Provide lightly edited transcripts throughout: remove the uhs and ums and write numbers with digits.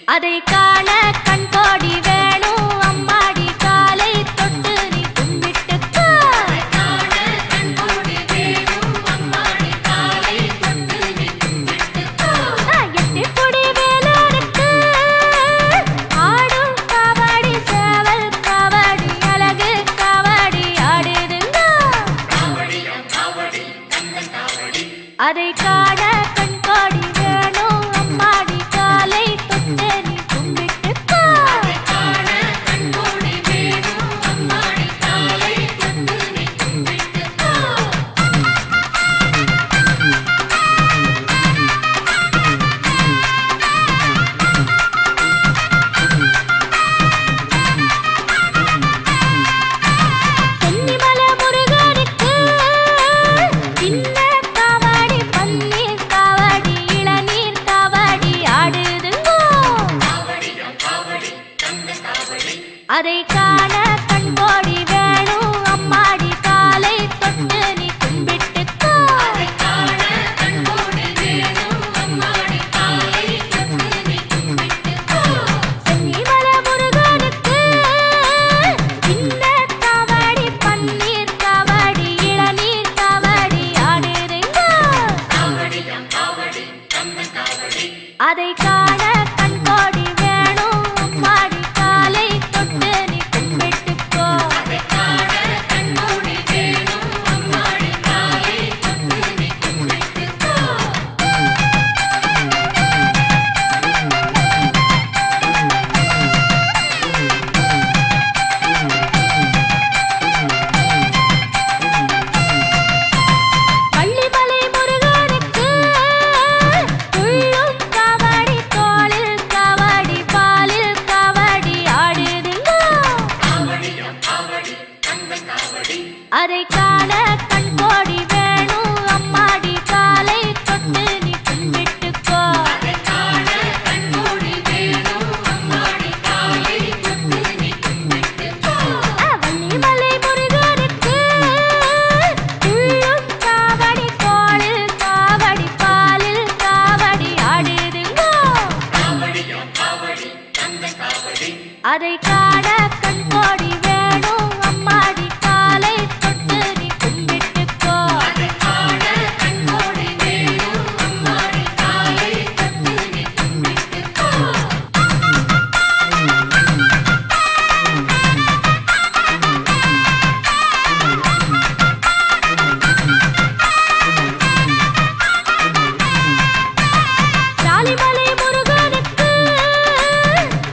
அதை காண கண்கோடி வேணும் அம்மாடி காலை தொட்டு நீ கும்பிட்டுக்கோ எட்டிப்புடி வேலருக்கு ஆடும் காவடி சேவல் காவடி அழகு காவடி ஆடுதுங்க அதை காண கண்கோடி வேணும் அம்மாடி காலை தொட்டு நீ கும்பிட்டுக்கோ சென்னிமலை முருகனுக்கு சின்ன காவடி பன்னீர் காவடி இளநீர் காவடி ஆடுதுங்கோ அதை காண கண்கோடி வேணும் அம்மாடி காலை தொட்டு நீ கும்பிட்டுக்கோ சென்னிமலை முருகனுக்கு சின்ன காவடி பன்னீர் காவடி இளநீர் காவடி ஆடுதுங்கோ அதை காண கண்கோடி வேணும் அம்மாடி காலை தொட்டு நீ கும்பிட்டுக்கோ பள்ளிமலை முருகனுக்கு துள்ளும் காவடி தோளில் காவடி பாலில் காவடி ஆடுதுங்கோ அதை காண கண்கோடி வேணும் அம்மாடி காலை தொட்டு நீ கும்பிட்டுக்கோ வள்ளிமலை முருகனுக்கு துள்ளும் காவடி தோளில் காவடி பாலில் காவடி ஆடுதுங்கோ அதை காண கண்கோடி வேணும் அம்மாடி காலை தொட்டு நீ கும்பிட்டுக்கோ சாலிமலை முருகனுக்கு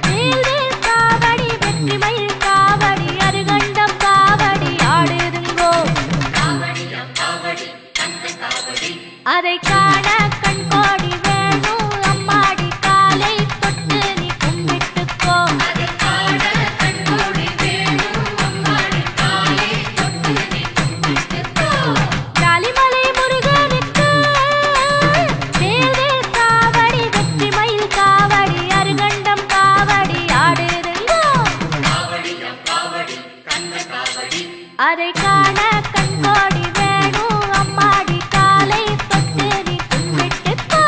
வேல்வேல் காவடி வெற்றிமயில் காவடி அருகண்டம் காவடி ஆடுதுங்கோ அதை காண கண்கோடி வேணும் அம்மாடி காலை தொட்டு நீ கும்பிட்டுக்கோ சாலிமலை முருகனுக்கு வேல்வேல் காவடி வெற்றிமயில் காவடி அருகண்டம் காவடி ஆடுதுங்கோ அதை காண கண்கோடி வேணும் அம்மாடி காலை தொட்டு நீ கும்பிட்டுக்கோ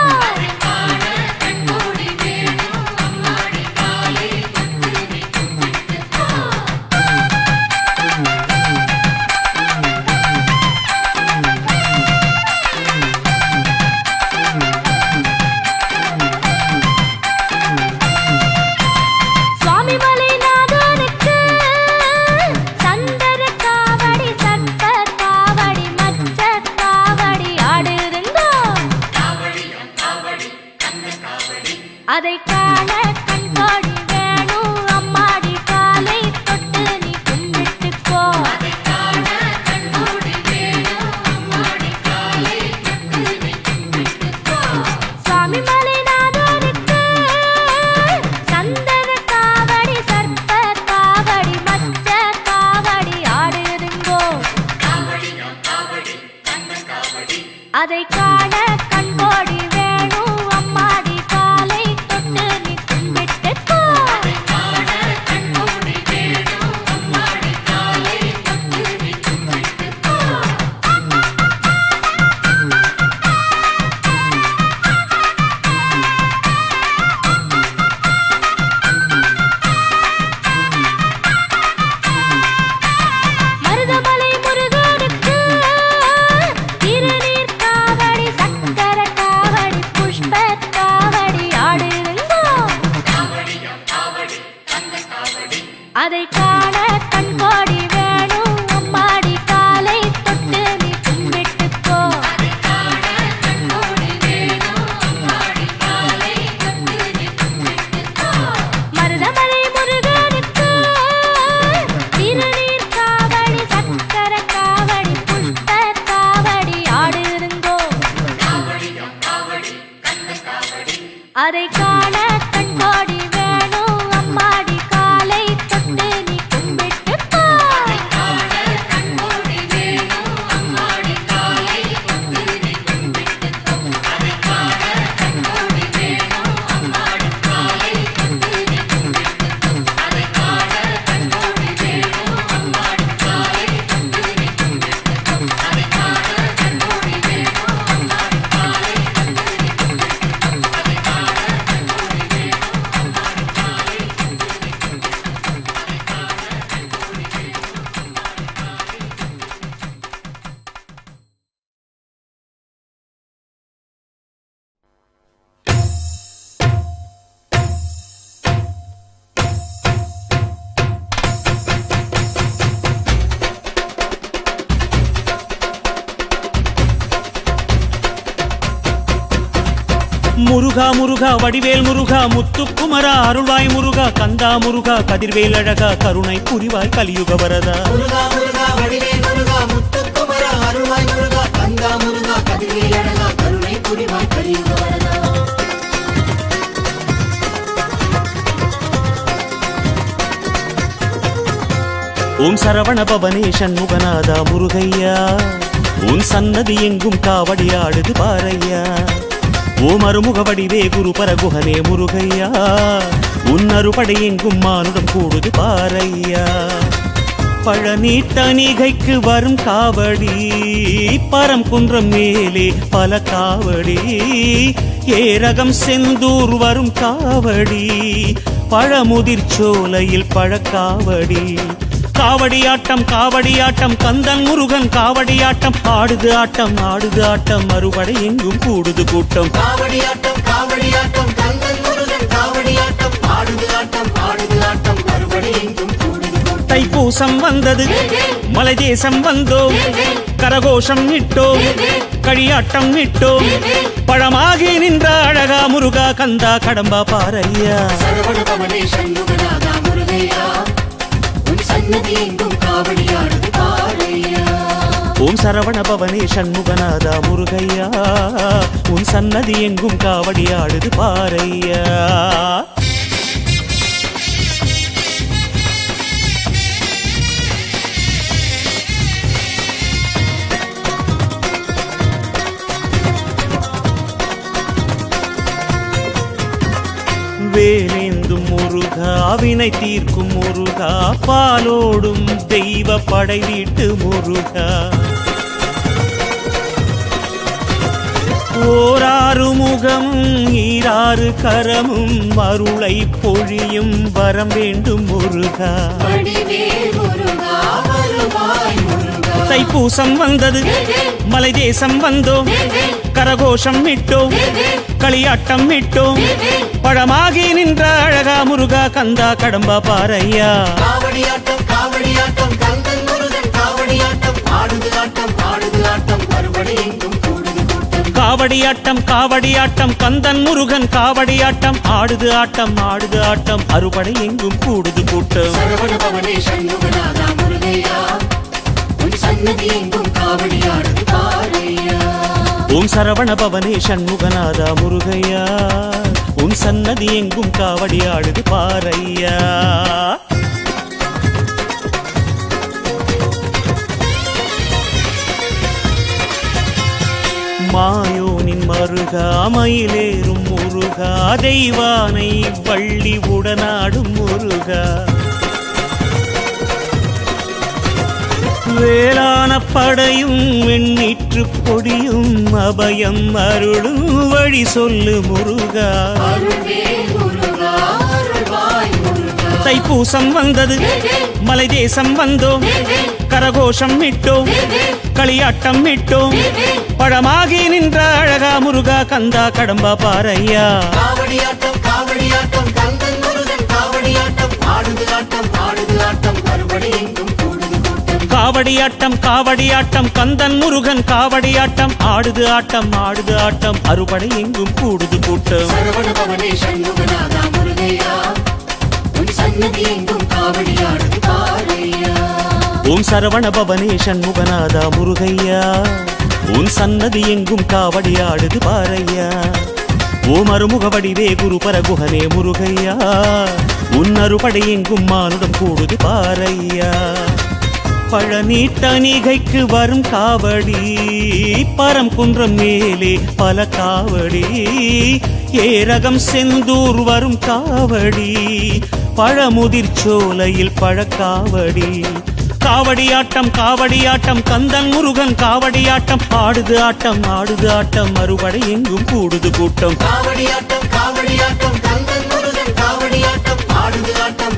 சுவாமிமலை நாதனுக்கு சந்தர காவடி சர்ப்ப காவடி மச்ச காவடி ஆடுதுங்கோ அதை காண கண்கோடி வேணும் அம்மாடி காலை தொட்டு நீ கும்பிட்டுக்கோ சுவாமிமலை நாதனுக்கு சந்தன காவடி சர்ப்ப காவடி மச்ச காவடி ஆடுதுங்கோ அதை காண கண்கோடி வேணும் அம்மாடி காலை தொட்டு நீ கும்பிட்டுக்கோ அதை காண கண்கோடி வேணும் அம்மாடி காலை தொட்டு நீ கும்பிட்டுக்கோ முருகா முருகா வடிவேல் முருகா முத்துக்குமரா அருள்வாய் முருகா கந்தா முருகா கதிர்வேல் அழகா கருணை புரிவாய் கலியுக வரதா முருகா முருகா வடிவேல் முருகா முத்துக்குமரா அருள்வாய் முருகா கந்தா முருகா கதிர்வேல் அழகா கருணை புரிவாய் கலியுக வரதா ஓம் சரவண பவனே சண்முகநாதா முருகையா உன் சன்னதி எங்கும் காவடி ஆடுது பாரையா ஓம் அருமுக வடிவே குரு பரகுஹனே முருகையா உன் அறுபடை எங்கும் மானுடம் கூடுது பாரையா பழனி தணிகைக்கு வரும் காவடி பரம் குன்றம் மேலே பல காவடி ஏரகம் செந்தூர் வரும் காவடி பழமுதிர் சோலையில் பழக்காவடி காவடியாட்டம் கந்தன் முருகன் காவடியாட்டம் ஆடுது ஆட்டம் மறுபடை எங்கும் கூடுது கூட்டம் காவடியாட்டம் கந்தன் முருகன் காவடியாட்டம் ஆடுது ஆட்டம் மறுபடி எங்கும் கூடுது கூட்டம் தைப்பூசம் வந்தது மலை தேசம் வந்தோம் கரகோஷம் இட்டோம் களியாட்டம் இட்டோம் பழமாகி நின்ற அழகா முருகா கந்தா கடம்பா பாரையா சரவண பவனே சண்முகநாதா முருகையா சன்னதி எங்கும் காவடி ஆடுது பாரையா ஓம் சரவண பவனே சண்முகநாதா முருகையா உன் சன்னதி எங்கும் காவடி ஆடுது பாரையா வேலேந்தும் முருகா வினை தீர்க்கும் முருகா பாலோடும் தெய்வ படை வீட்டு முருகா ஓராறு முகமும் ஈராறு கரமும் அருளை பொழியும் வரம் வேண்டும் முருகா தைப்பூசம் வந்தது மலை தேசம் வந்தோம் கரகோஷம் இட்டோம் களியாட்டம் இட்டோம் பழமாகி நின்ற அழகா முருகா கந்தா கடம்பா பாரையா காவடியாட்டம் கந்தன் முருகன் காவடியாட்டம் ஆடுது ஆட்டம் மறுபடி எங்கும் கூடுது கூட்டம் காவடியாட்டம் கந்தன் முருகன் காவடியாட்டம் ஆடுது ஆட்டம் அறுபடை எங்கும் கூடுது கூட்டம் சரவண பவனே சண்முகநாதா முருகையா உன் சன்னதி எங்கும் காவடி ஆடுது பாரையா ஓம் சரவண பவனே சண்முகநாதா முருகையா உன் சன்னதி எங்கும் காவடி ஆடுது பாரையா மாயோனின் மருகா மயிலேறும் முருகா தெய்வானை வள்ளி உடனாடும் முருகா வேளான படையும் வெண்ணீற்று பொடியும் அபயம் அருளும் வழி சொல்லு முருகா தைப்பூசம் வந்தது மலை தேசம் வந்தோம் கரகோஷம் இட்டோம் களியாட்டம் இட்டோம் பழமாகி நின்ற அழகா முருகா கந்தா கடம்பா பாரையா காவடியாட்டம் கந்தன் முருகன் காவடியாட்டம் ஆடுது ஆட்டம் மறுபடி எங்கும் கூடுது கூட்டம் காவடியாட்டம் கந்தன் முருகன் காவடியாட்டம் ஆடுது ஆட்டம் அறுபடை எங்கும் கூடுது கூட்டம் சரவண பவனே சண்முகநாதா முருகையா உன் சன்னதி எங்கும் காவடி ஆடுது பாரையா ஓம் சரவண பவனே சண்முகநாதா முருகையா உன் சன்னதி எங்கும் காவடி ஆடுது பாரையா மறுமுக வடிவே குருபர குஹனே முருகையா உன்னருபடை எங்கும் மானுடம் கூடுது பாரையா பழனி தணிகைக்கு வரும் காவடி பரம் குன்றம் மேலே பல காவடி ஏரகம் செந்தூர் வரும் காவடி பழமுதிர் சோலையில் பழக்காவடி காவடியாட்டம் கந்தன் முருகன் காவடியாட்டம் ஆடுது ஆட்டம் மறுபடை எங்கும் கூடுது கூட்டம் காவடியாட்டம் கந்தன் முருகன் காவடியாட்டம் ஆடுது ஆட்டம்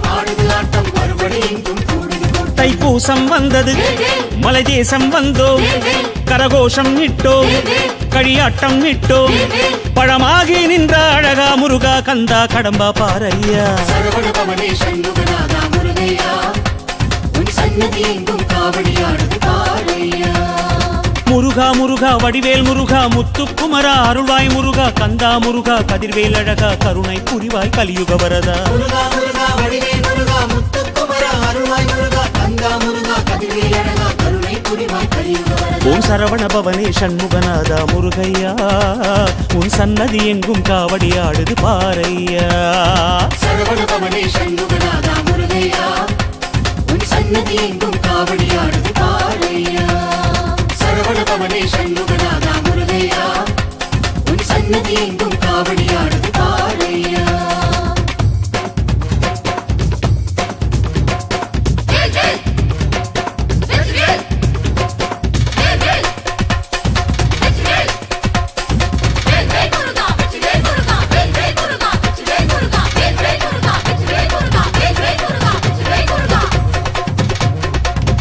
மறுபடி எங்கும் கூடுது கூட்டம் தைப்பூசம் வந்தது மலை தேசம் வந்தோம் கரகோஷம் நிட்டோம் களியாட்டம் நிட்டோம் பழமாகி நின்ற அழகா முருகா கந்தா கடம்பா பாரையா சரவண பவனே சண்முகநாதா முருகையா உன் சன்னதி எங்கும் காவடியாடுது பாரையா முருகா வடிவேல் முருகா முத்துக்குமரா அருள்வாய் முருகா கந்தா முருகா கதிர்வேல் அழகா கருணை புரிவாய் கலியுக வரதா முருகா வடிவேல் முருகா முத்துக்குமரா அருள்வாய் முருகா கந்தா முருகா கதிர்வேல் அழகா கருணை புரிவாய் கலியுக வரதா ஓம் சரவண பவனே சண்முகநாதா முருகையா உன் சன்னதி எங்கும் காவடியாடுது பாரையா சரவண பவனே சண்முகநாதா முருகையா உன் சன்னதி எங்கும் காவடியாடுது பாரையா சரவண பவனே சண்முகநாதா முருகையா உன் சன்னதி எங்கும் காவடியாடுது பாரையா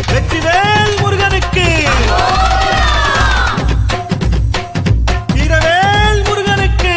வெற்றிவேல் முருகனுக்கு வீரவேல் முருகனுக்கு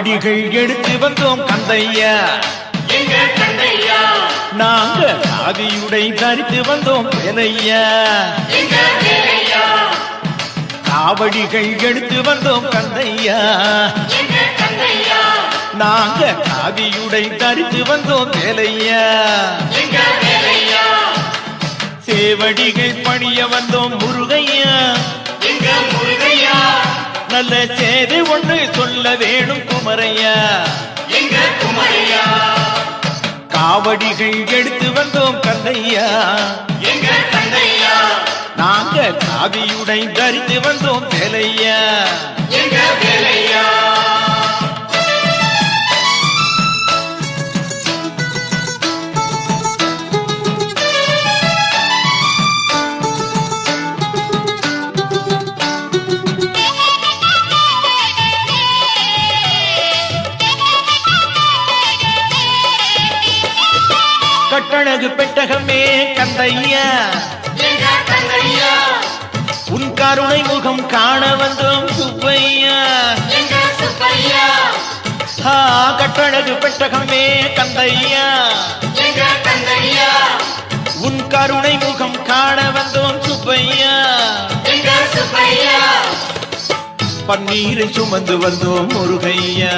காவடிகள் எடுத்து வந்தோம் கந்தையா எங்க கந்தையா நாங்க காவியுடை தரித்து வந்தோம் வேலையா எங்க வேலையா காவடிகள் எடுத்து வந்தோம் கந்தையா எங்க கந்தையா நாங்க காவியுடை தரித்து வந்தோம் வேலையா எங்க வேலையா சேவடிகள் பணிய வந்தோம் முருகையா எங்க முருகையா நல்ல சேது ஒன்று சொல்ல வேணும் குமரையா எங்க குமரையா காவடிகள் எடுத்து வந்தோம் கந்தையா எங்க கந்தையா நாங்க காவியுடை தரித்து வந்தோம் வேலையா எங்க வேலையா கட்டழகு பெட்டகமே கந்தையா எங்க கந்தையா உன் கருணை முகம் காண வந்தோம் சுப்பையா எங்க சுப்பையா கட்டழகு பெட்டகமே கந்தையா எங்க கந்தையா உன் கருணை முகம் காண வந்தோம் சுப்பையா எங்க சுப்பையா பன்னீரை சுமந்து வந்தோம் முருகையா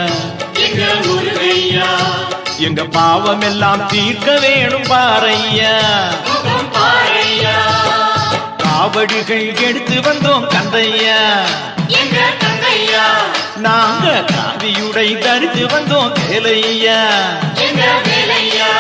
எங்க முருகையா எங்க பாவம் எல்லாம் தீர்க்க வேணும் பாறையா முகம் பாறையா காவடிகள் எடுத்து வந்தோம் கந்தையா எங்க கந்தையா நாங்க காவியுடை தரித்து வந்தோம் வேலையா எங்க வேலையா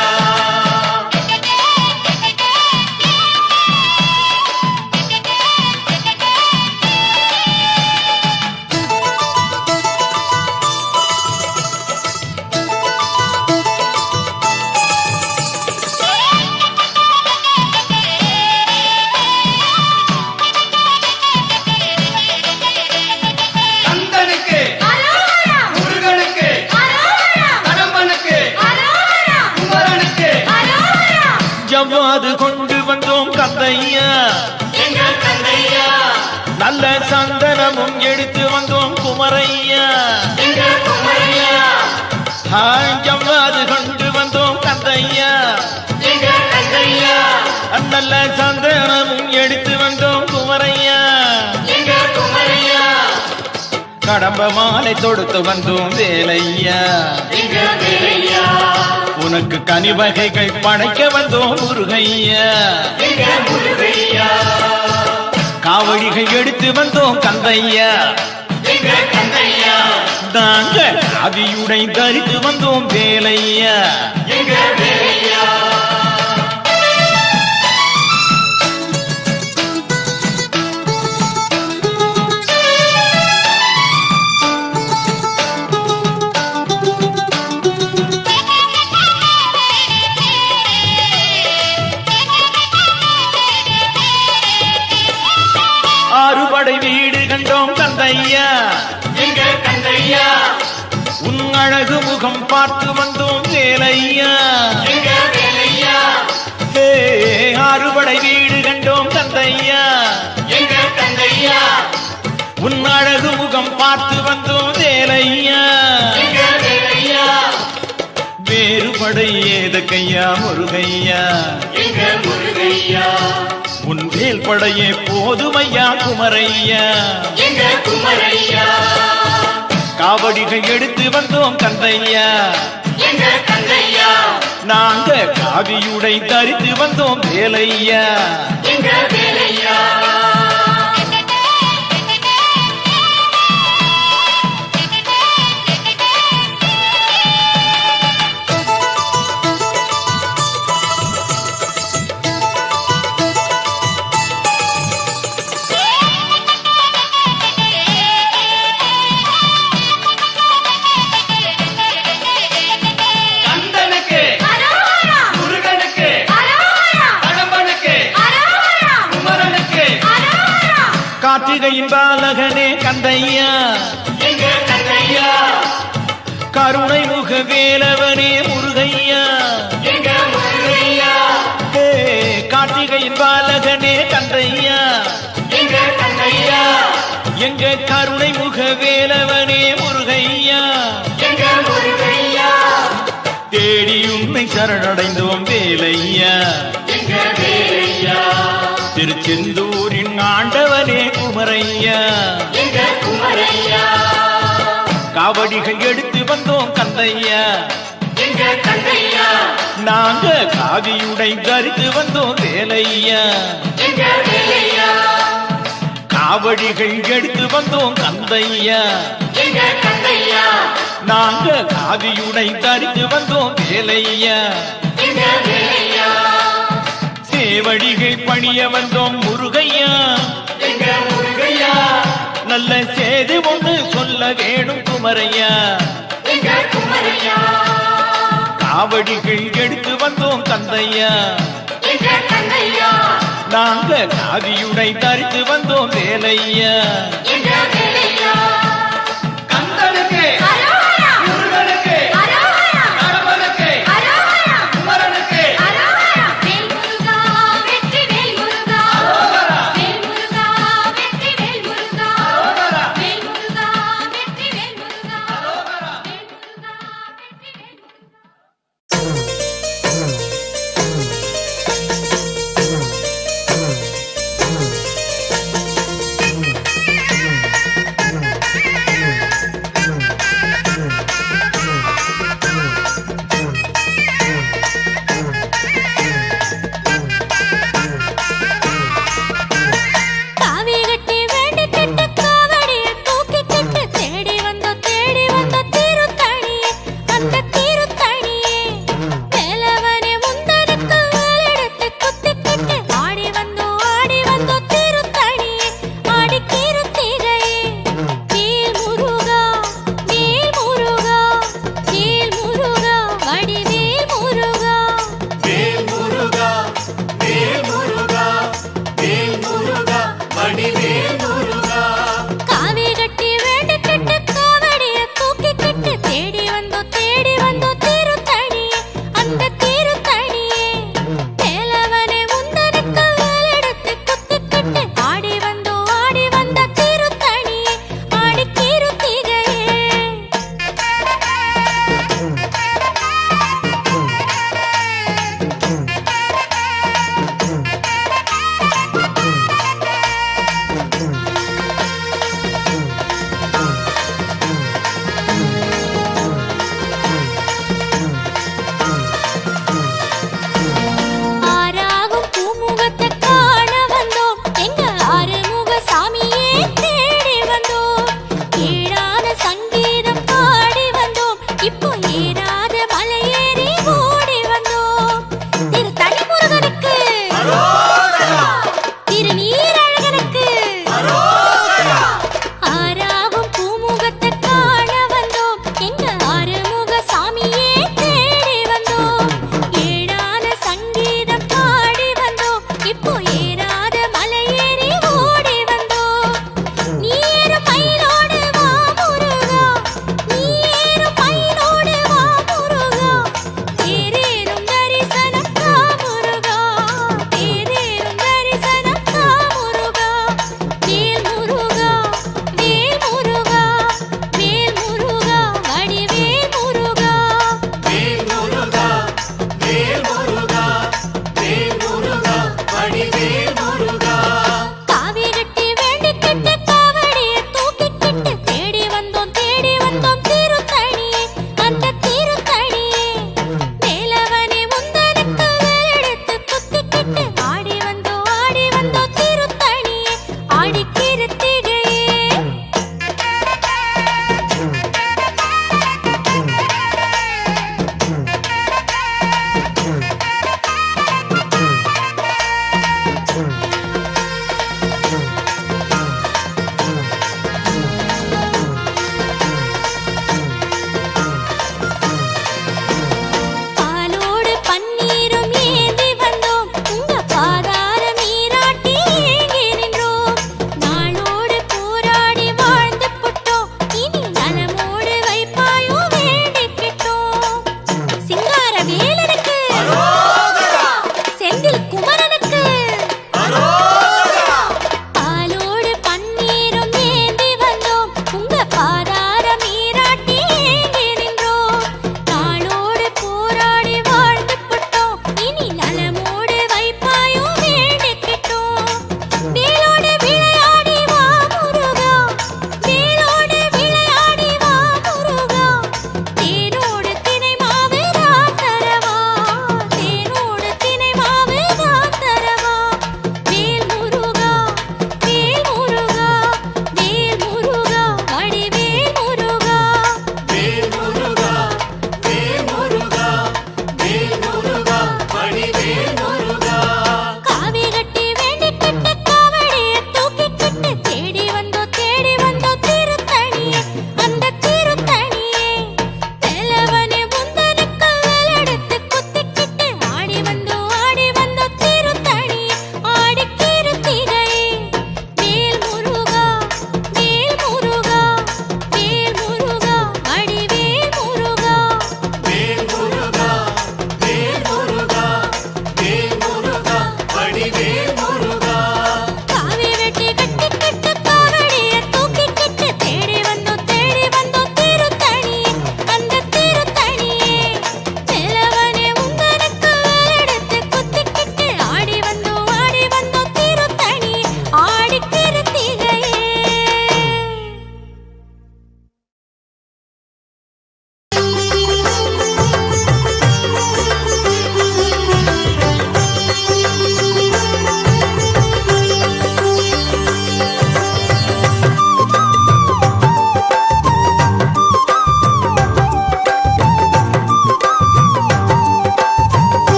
கந்தனுக்கு அரோகரா முருகனுக்கு அரோகரா கடம்பனுக்கு அரோகரா குமரனுக்கு அரோகரா ஜவ்வாது கொண்டு வந்தோம் கந்தையா எங்க கந்தையா நல்ல சந்தனமும் எடுத்து வந்தோம் குமரையா எங்க குமரையா ஜவ்வாது கொண்டு வந்தோம் கந்தையா எங்க கந்தையா நல்ல சந்தனமும் எடுத்து வந்தோம் குமரையா எங்க குமரையா கடம்ப மாலை தொடுத்து வந்தோம் வேலையா எங்க வேலையா உனக்கு கனிவகைகள் படைக்க வந்தோம் முருகையா எங்க முருகையா காவடிகள் எடுத்து வந்தோம் கந்தையா எங்க கந்தையா நாங்க காவியுடை தரித்து வந்தோம் வேலையா எங்க வேலையா ஆறுபடை வீடு கண்டோம் கந்தையா எங்க கந்தையா உன் அழகு முகம் பார்த்து வந்தோம் வேலையா எங்க வேலையா ஆறுபடை வீடு கண்டோம் கந்தையா எங்க கந்தையா உன் அழகு முகம் பார்த்து வந்தோம் வேலையா எங்க வேலையா வேறுபடை ஏதக்கையா முருகையா எங்க முருகையா உன் வேல் படையே போதுமையா குமரையா எங்க குமரையா காவடிகள் எடுத்து வந்தோம் கந்தையா எங்க கந்தையா நாங்க காவியுடை தரித்து வந்தோம் வேலையா எங்க வேலையா கந்தனுக்கு அரோகரா முருகனுக்கு அரோகரா கடம்பனுக்கு அரோகரா குமரனுக்கு அரோகரா கார்த்திகையின் பாலகனே கந்தையா எங்க கந்தையா கருணை முக வேலவனே முருகையா எங்க முருகையா கார்த்திகையின் பாலகனே கந்தையா எங்க கந்தையா எங்க கருணை முக வேலவனே முருகையா எங்க தேடி உன்னை சரணடைந்தோம் வேலையா திருச்செந்தூரின் ஆண்டவனே குமரையா காவடிகள் எடுத்து வந்தோம் கந்தையா நாங்க காவியுடை தரித்து வந்தோம் வேலையா காவடிகள் எடுத்து வந்தோம் கந்தையா நாங்க காவியுடை தரித்து வந்தோம் வேலையா சேவடிகள் பணிய வந்தோம் முருகையா நல்ல செய்தி ஒன்று சொல்ல வேணும் குமரையா காவடிகள் எடுத்து வந்தோம் கந்தையா நாங்க காவியுடை தரித்து வந்தோம் வேலையா கந்தனுக்கு முருகனுக்கு கடவுளுக்கு குமரனுக்கு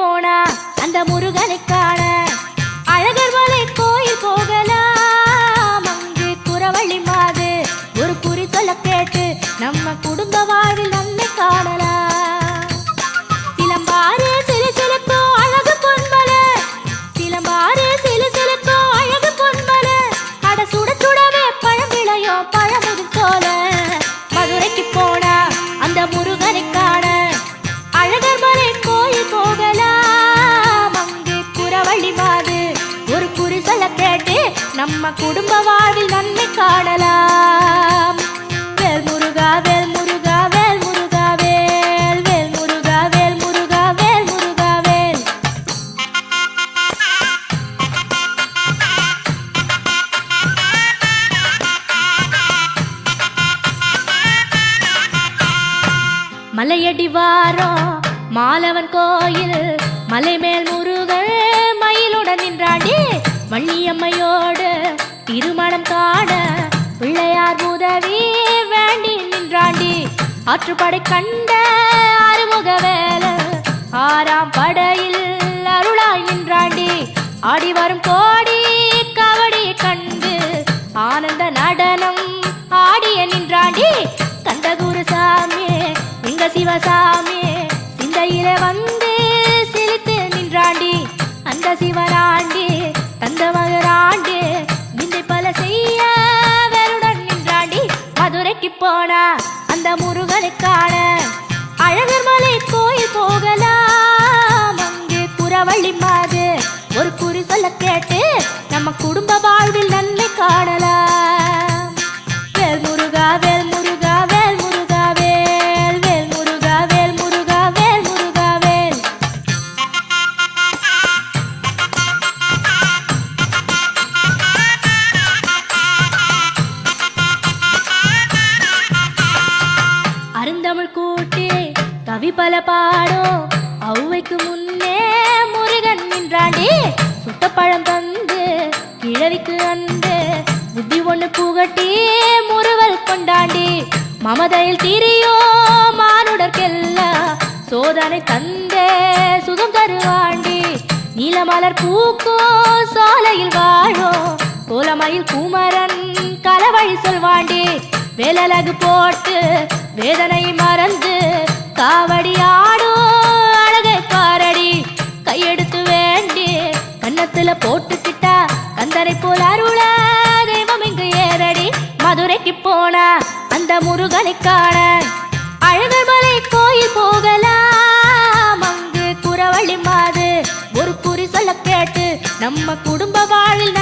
போனா அந்த முருகனை காண அழகர் மலை கோயில் போகலாம். அங்கு குறவழி மாது ஒரு குறி சொல்ல கேட்டு நம்ம குடும்ப வாழ்வில் நன்மை காணலாம். சிலம்பாறு சிலு சிலுக்கோ அழகு பொன்மலை, சிலம்பாறு சிலு சிலுக்கோ அழகு பொன்மலை, அட சுட சுடவே பழம் விளையோ பழமுது போல. மதுரைக்கு போனா அந்த முருகனை காண அழகர் மலை கோயில் போகலாம். அங்கு குறவழி மாது ஒரு குறி சொல்ல கேட்டு நம்ம குடும்ப வாழ்வில் நன்மை காணலாம். வேல் முருகா வேல் முருகா வேல் முருகா வேல், வேல் முருகா வேல் முருகா வேல் முருகா வேல். மலையடி வாரம் மாலவன் கோயில், மலை மேல் முருகன் மயிலுடன் நின்றாண்டி. வள்ளியம்மையோடு திருமணம் காண பிள்ளையார் உதவி வேண்டி நின்றாண்டி. ஆற்றுப்படை கண்ட அறுமுக வேல ஆறாம் படையில் அருளாய் நின்றாண்டி. ஆடி வரும் கோடி கவடி கண்டு ஆனந்த நடனம் ஆடிய நின்றாண்டி. கந்தகுரு சாமி எங்க சிவசாமி சிந்தையில வந்து சிரித்து நின்றாண்டி. அந்த சிவராண்டி தந்த மகராண்டி விந்தை பல செய்ய வேறுடன் நின்றாண்டி. மதுரைக்கு போனா அந்த முருகனை காண அழகர் மலை கோயில் போகலாம். அங்கு குறவழி மாது ஒரு குறி சொல்ல கேட்டு நம்ம குடும்ப வாழ்வில் நன்மை காணலாம். வேல் முருகா வேல் முருகா வேல் முருகா வேல், வேல் முருகா வேல் முருகா வேல் முருகா வேல். அருந்தமிழ் கூட்டி கவி பல பாடும் ஔவைக்கு முன்னே முருகன் நின்றாண்டி. சுட்டப்பழம் தந்து கிழவிக்கு அன்று புத்தி ஒண்ணு புகட்டி முறுவல் கொண்டாண்டி. மமதையில் திரியோ மானுடர்க்கெல்லாம் சோதனை தந்தே சுகம் தருவாண்டி. நீலமலர் பூக்கோ சோலையில் வாழோ கோலமயில் குமரன் கலவழி சொல்வாண்டி. வேலழகு போட்டு வேதனை மறந்து காவடி ஆடோ அழகை பாரடி. கையெடுத்து வேண்டி கன்னத்துல போட்டுக்கிட்டா கந்தனை போல் அருள தெய்வம் இங்கு ஏறடி. மதுரைக்கு போனா அந்த முருகனை காண அழகர் மலை கோயில் போகலாம். அங்கு குறவழி மாது ஒரு குறி சொல்ல கேட்டு நம்ம குடும்ப வாழ்வில்